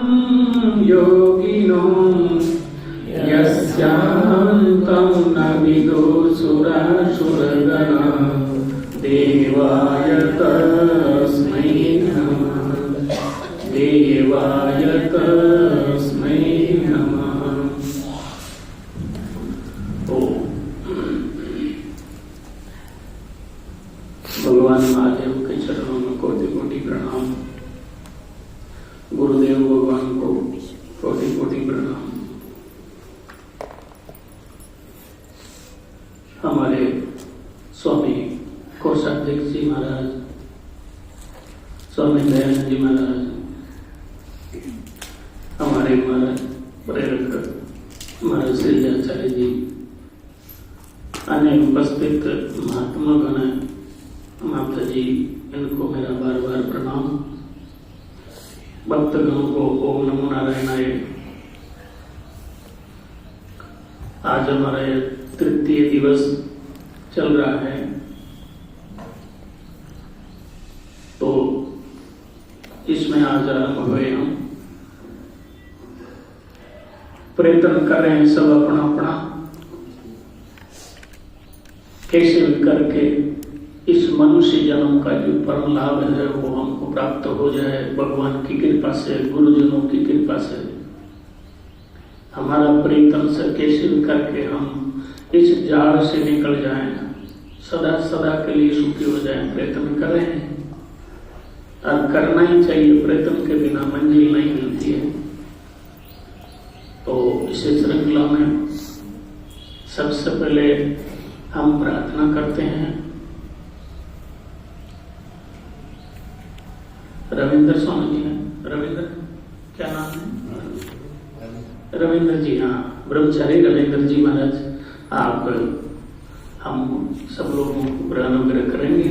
योगिनो यस्यान्तं न विदो सुरासुरगणा देवाय तस्मै नमः देवाय तस्मै नमः। भगवान महादेव के चरणों में कोटि कोटि प्रणाम। गुरुदेव भगवान को कोटि कोटि प्रणाम। हमारे स्वामी कोषाध्यक्ष जी महाराज, स्वामी दयानंद जी महाराज, हमारे महाराज प्रेरक महाराज श्री आचार्य जी, अन्य उपस्थित महात्मा गण, माता जी, इनको मेरा बार बार प्रणाम। भक्तगणों को ओम नमो नारायणाय। आज हमारा यह तृतीय दिवस चल रहा है, तो इसमें आज आरंभ हुए हम प्रयत्न कर रहे हैं सब अपना अपना कैसे भी करके इस मनुष्य जन्म का जो परम लाभ है वो हमको प्राप्त हो जाए, भगवान की कृपा से, गुरुजनों की कृपा से। हमारा प्रयत्न से कैसे भी करके हम इस जाड़ से निकल जाएं, सदा सदा के लिए सुखी हो जाएं। प्रयत्न करें और करना ही चाहिए, प्रयत्न के बिना मंजिल नहीं मिलती है। तो इस श्रृंखला में सबसे पहले हम प्रार्थना करते हैं। रविंद्र स्वामी जी हैं, रविंद्र क्या नाम है? रविंद्र जी, हाँ, ब्रह्मचारी रविंद्र जी महाराज, आप हम सब लोगों को अनुग्रह करेंगे।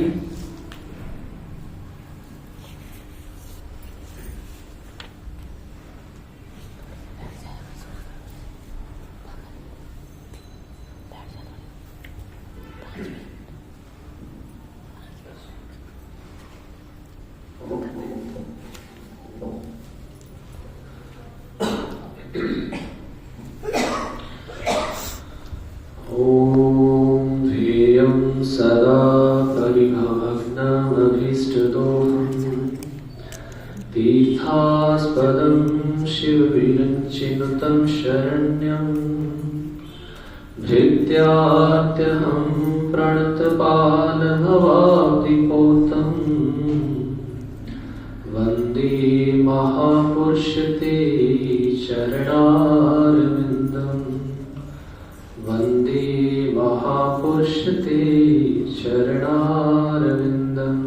सदा परिभवग्नमभीष्टदोषं तीर्थास्पदं शिवविरञ्चिनुतं शरण्यं भृत्यात्यहं प्रणतपालभवाब्धिपोतं वन्दे महापुरुषते चरणारविन्दम् वन्दे महापुरुषते चरणारविन्दम्।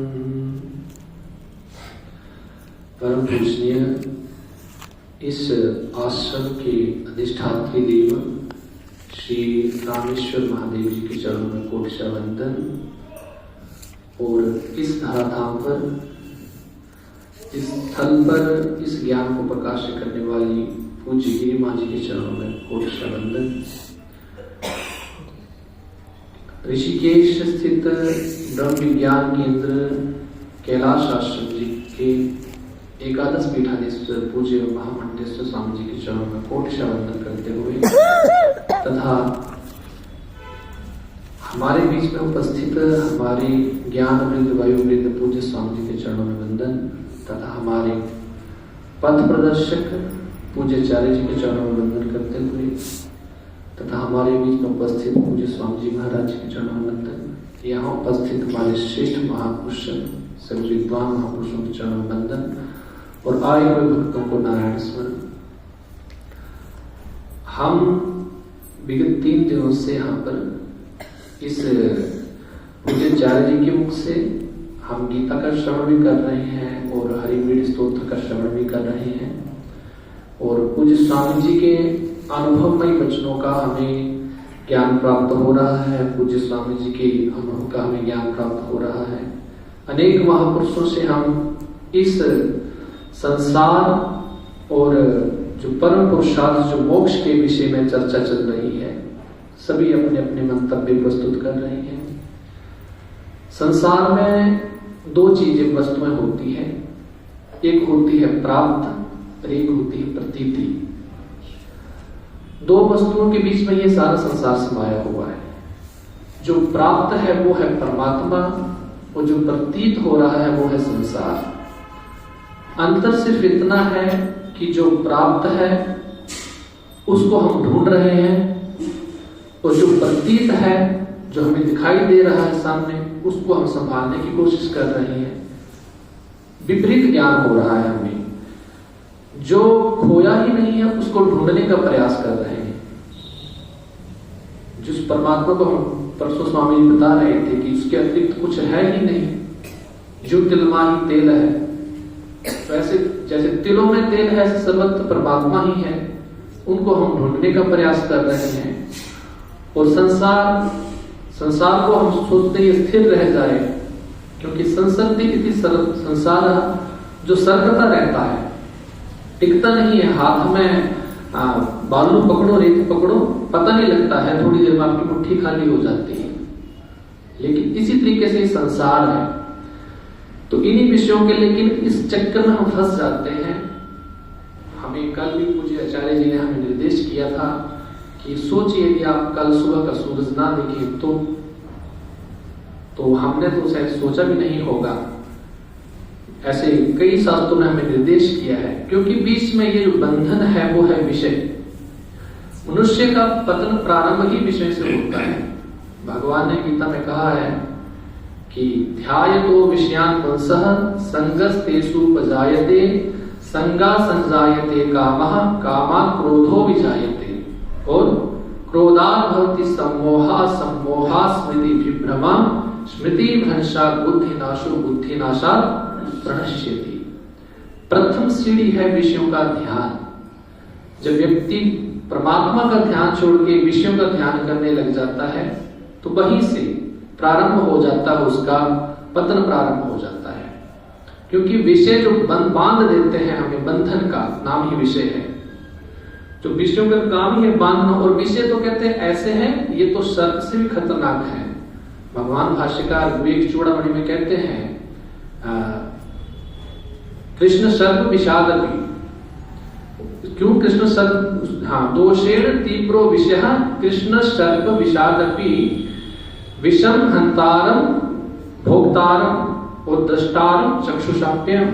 परम पूजनीय इस आश्रम के अधिष्ठात्री देव श्री रामेश्वर महादेव जी के चरणों में कोटि वंदन। और इस धराधाम पर, इस स्थल पर इस ज्ञान को प्रकाशित करने वाली पूज्य गिरी माँ जी के चरणों में कोटि वंदन। ऋषिकेश स्थित ब्रह्म विज्ञान केंद्र कैलाश आश्रम जी के एकादश पीठाधीश्वर पूज्य महामंडेश्वर स्वामी जी के चरणों में कोटि वंदन करते हुए तथा हमारे बीच में उपस्थित हमारे ज्ञान वृद्ध वायु वृद्ध पूज्य स्वामी जी के चरणों में वंदन तथा हमारे पथ प्रदर्शक पूज्य आचार्य जी के चरणों में वंदन करते हुए तथा हमारे बीच में उपस्थित पूज्य स्वामी जी महाराज जी के चरणों में वंदन। यहाँ उपस्थित हमारे श्रेष्ठ महापुरुष सभी विद्वान महापुरुषों के चरणों में वंदन और आए हुए भक्तों को नारायण स्मरण। हम विगत 3 दिनों से यहाँ पर इस पूज्य आचार्य जी के मुख से हम गीता का श्रवण भी कर रहे हैं और हरिवीर स्तोत्र का श्रवण भी कर रहे हैं और पूज्य स्वामी जी के अनुभवमय वचनों का हमें ज्ञान प्राप्त हो रहा है। पूज्य स्वामी जी के अनुभव का हमें ज्ञान प्राप्त हो रहा है। अनेक महापुरुषों से हम इस संसार और जो परम पुरुषार्थ जो मोक्ष के विषय में चर्चा चल रही है, सभी अपने अपने मंतव्य प्रस्तुत कर रहे हैं। संसार में 2 चीजें वस्तुएं होती है, एक होती है प्राप्त और एक होती है प्रतीति। दो वस्तुओं के बीच में ये सारा संसार समाया हुआ है। जो प्राप्त है वो है परमात्मा और जो प्रतीत हो रहा है वो है संसार। अंतर सिर्फ इतना है कि जो प्राप्त है उसको हम ढूंढ रहे हैं और जो प्रतीत है, जो हमें दिखाई दे रहा है सामने, उसको हम संभालने की कोशिश कर रहे हैं। विपरीत ज्ञान हो रहा है हमें। जो खोया ही नहीं है उसको ढूंढने का प्रयास कर रहे हैं। जिस परमात्मा को हम परसों स्वामी जी बता रहे थे कि उसके अतिरिक्त कुछ है ही नहीं, जो तिलमा ही तेल है, वैसे जैसे तिलों में तेल है ऐसे सर्वत्र परमात्मा ही है, उनको हम ढूंढने का प्रयास कर रहे हैं। और संसार को हम सोचते हैं स्थिर रह जाए, क्योंकि संसर्ति इति संसार जो सर्वदा रहता है, टिकता नहीं है। हाथ में बालू पकड़ो, रेत पकड़ो, पता नहीं लगता है, थोड़ी देर में आपकी मुट्ठी खाली हो जाती है। लेकिन इसी तरीके से संसार है। तो इन्हीं विषयों के, लेकिन इस चक्कर में हम फंस जाते हैं। हमें कल भी पूज्य आचार्य जी ने हमें निर्देश किया था कि सोचिए यदि आप कल सुबह का सूरज ना देखें तो हमने तो शायद सोचा भी नहीं होगा। ऐसे कई शास्त्रों ने हमें निर्देश किया है, क्योंकि बीच में ये जो बंधन है वो है विषय। मनुष्य का पतन प्रारंभ ही विषय से होता है। भगवान ने गीता में कहा है कि ध्यायतो विषयान् पुंसः संगस्तेषु उपजायते संगा संजायते कामः कामात् क्रोधो विजायते और क्रोधात् भवति सम्मोहः सम्मोहात् स्मृति विभ्रमा स्मृति भ्रंशात् बुद्धिनाशो बुद्धिनाशात् प्रणश्यति। प्रथम सीढ़ी है विषयों का ध्यान। जब व्यक्ति परमात्मा का ध्यान छोड़ के विषयों का ध्यान करने लग जाता है तो वहीं से प्रारंभ हो जाता है, उसका पतन प्रारंभ हो जाता है। क्योंकि विषय जो बांध देते हैं हमें, बंधन का नाम ही विषय है। जो विषयों का काम ही है बांधना, और विषय तो कहते हैं ऐसे हैं, ये तो सर्प से भी खतरनाक है। भगवान भाष्यकार विवेक चूड़ामणि में कहते हैं कृष्ण सर्प विषादपि। क्यों कृष्ण सर्प? दोषेण तीव्रो विषय कृष्ण सर्प विषादपि विषम हंतारम भोक्तारम और द्रष्टारम चक्षुषाप्यम।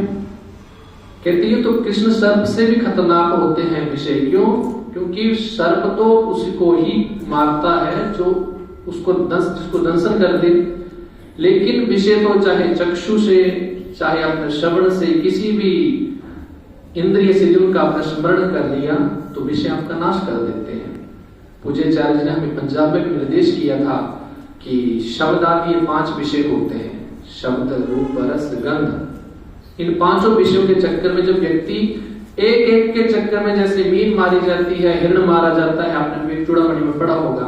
कहते हैं तो कृष्ण सर्प से भी खतरनाक होते हैं विषय। क्यों? क्योंकि सर्प तो उसी को ही मारता है जो उसको जिसको दंशन कर दे, लेकिन विषय तो चाहे चक्षु से, चाहे अपने श्रवण से, किसी भी इंद्रिय से जो उनका आपने स्मरण कर लिया तो विषय आपका नाश कर देते हैं। पूज्याचार्य जी ने हमें पंजाब में निर्देश किया था कि शब्द आदि ये 5 विषय होते हैं, शब्द रूप रस गंध। इन 5 विषयों के चक्कर में जब व्यक्ति एक एक के चक्कर में, जैसे मीन मारी जाती है, हिरण मारा जाता है, आपने विवेक चूड़ामणि में पढ़ा होगा,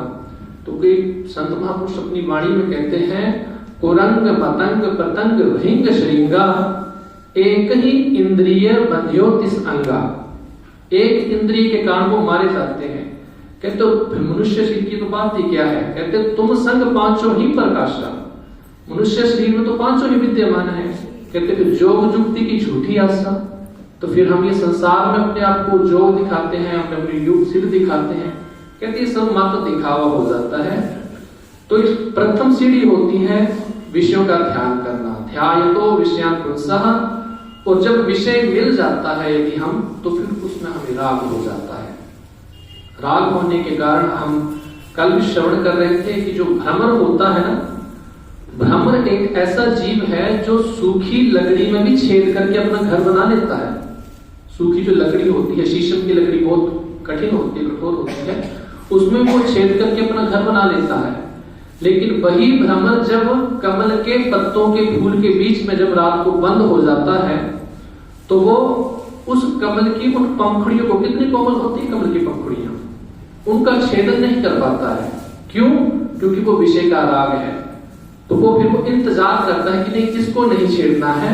तो कोई संत महापुरुष अपनी वाणी में कहते हैं कुरंग पतंग पतंग भृंग श्रृंगा एक ही इंद्रिय बंध्यो तिस अंगा। एक इंद्रिय के कारण वो मारे जाते हैं। कहते तो मनुष्य शरीर की तो बात ही क्या है? कहते तुम संग 5 ही प्रकाशा। मनुष्य शरीर में तो 5 ही विद्यमान है। कहते फिर जोग जुक्ति की झूठी आशा। तो फिर हम ये संसार में अपने आप को जोग दिखाते हैं, अपने युग सिद्ध दिखाते हैं। कहते ये सब मात्र दिखावा हो जाता है। तो इस प्रथम सीढ़ी होती है विषयों का ध्यान करना। ध्यायतो विषयान् पुंसः। और जब विषय मिल जाता है यदि हम, तो फिर उसमें हमें राग हो जाता है। राग होने के कारण हम कल भी श्रवण कर रहे थे कि जो भ्रमर होता है ना, भ्रमर एक ऐसा जीव है जो सूखी लकड़ी में भी छेद करके अपना घर बना लेता है। सूखी जो लकड़ी होती है, शीशम की लकड़ी बहुत कठिन होती है, कठोर होती है, उसमें वो छेद करके अपना घर बना लेता है। लेकिन वही भ्रमर जब कमल के पत्तों के फूल के बीच में जब रात को बंद हो जाता है तो वो उस कमल की उन पंखुड़ियों को, कितनी कोमल होती है कमल की पंखुड़ियां, उनका छेदन नहीं कर पाता है। क्यों? क्योंकि वो विषय का राग है। तो वो फिर वो इंतजार करता है कि नहीं, इसको नहीं छेड़ना है।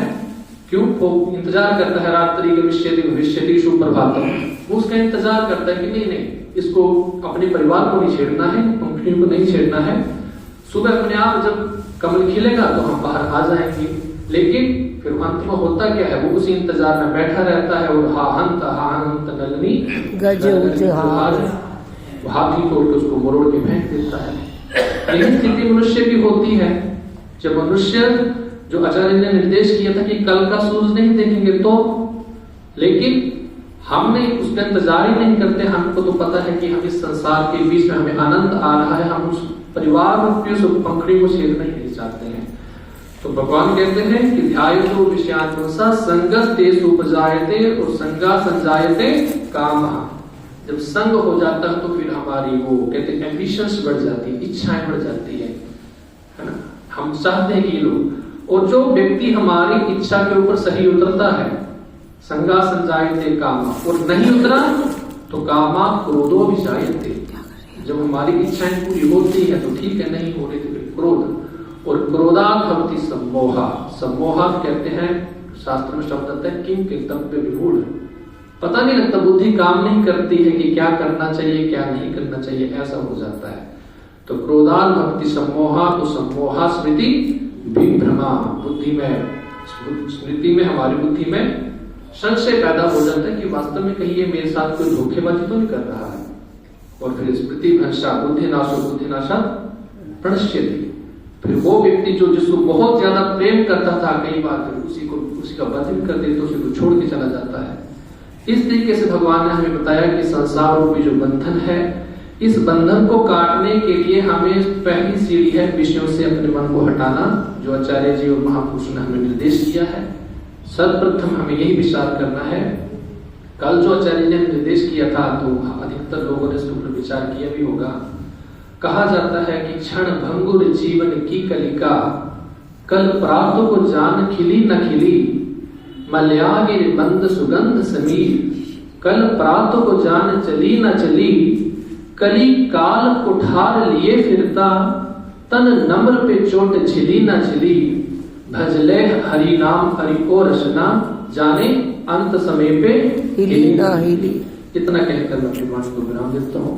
क्यों? वो इंतजार करता है रात्रि के भविष्यति सुप्रभातम। वो उसका इंतजार करता है कि नहीं नहीं, इसको अपने परिवार को नहीं छेड़ना है, पंखुड़ियों को नहीं छेड़ना है। सुबह अपने आप जब कमल खिलेगा तो हम बाहर आ जाएंगे। लेकिन फिर अंत में होता क्या है, वो उसी इंतजार में बैठा रहता है और हा हंत नलनी गज उजहार, हाथी तोड़ के उसको मरोड़ के फेंक देता है। यही स्थिति मनुष्य की होती है। जब मनुष्य, जो आचार्य ने निर्देश किया था कि कल का सूरज नहीं देखेंगे तो, लेकिन हमने उसका इंतजार ही नहीं करते। हमको तो पता है कि हम इस संसार के बीच में हमें आनंद आ रहा है, हम उस परिवार रूपी उस पंखड़ी को छेदना ही नहीं चाहते हैं। तो भगवान कहते हैं कि ध्यायतो विषयानुसा संगस्ते उपजायते और संगा संजायते कामः। जब संग हो जाता है तो फिर हमारी वो कहते हैं एम्बिशंस बढ़ जाती है, इच्छाएं बढ़ जाती है ना। हम चाहते हैं कि लोग, और जो व्यक्ति हमारी इच्छा के ऊपर सही उतरता है, संगा संजायते कामा, और नहीं उतरा तो कामा क्रोधो विजायते। जब हमारी इच्छाएं पूरी होती है तो ठीक है, नहीं हो रही तो फिर क्रोध, और क्रोधात् भवति सम्मोहा। सम्मोहा कहते हैं, शास्त्र में शब्द आता है किम कर्तव्य विमूढ़। पता नहीं लगता, बुद्धि काम नहीं करती है कि क्या करना चाहिए क्या नहीं करना चाहिए, ऐसा हो जाता है। तो क्रोधात् भवति सम्मोहा, तो सम्मोहा स्मृति विभ्रमा, बुद्धि में, स्मृति में, हमारी बुद्धि में संशय पैदा हो जाता है कि वास्तव में कहीं ये मेरे साथ कोई धोखेबाजी तो नहीं कर रहा है। और फिर स्मृति भ्रंशा बुद्धिनाशो बुद्धिनाशा प्रणश्यति। फिर वो व्यक्ति जो जिसको बहुत ज्यादा प्रेम करता था, कई बार फिर उसी का वधन कर दे तो उसी को छोड़ के चला जाता है। इस तरीके से भगवान ने हमें बताया कि संसार रूपी जो बंधन है, इस बंधन को काटने के लिए हमें पहली सीढ़ी है विषयों से अपने मन को हटाना, जो आचार्य जी और महापुरुषों ने हमें निर्देश किया है। सर्वप्रथम हमें यही विचार करना है। कल जो आचार्य ने निर्देश किया था तो अधिकतर लोगों ने इसके ऊपर विचार किया भी होगा। कहा जाता है कि क्षण भंगुर जीवन की कलिका, कल प्रातः को जान खिली न खिली, मलयागिर बंद सुगंध समीर, कल प्रातः को जान चली न चली, कली काल कुठार लिए फिरता, तन नम्र पे चोट झिली न झिली, भजले हरि नाम हरि को रचना, जाने अंत समय पे हिली ना हिली। इतना कहकर मैं भगवान को विराम देता हूँ।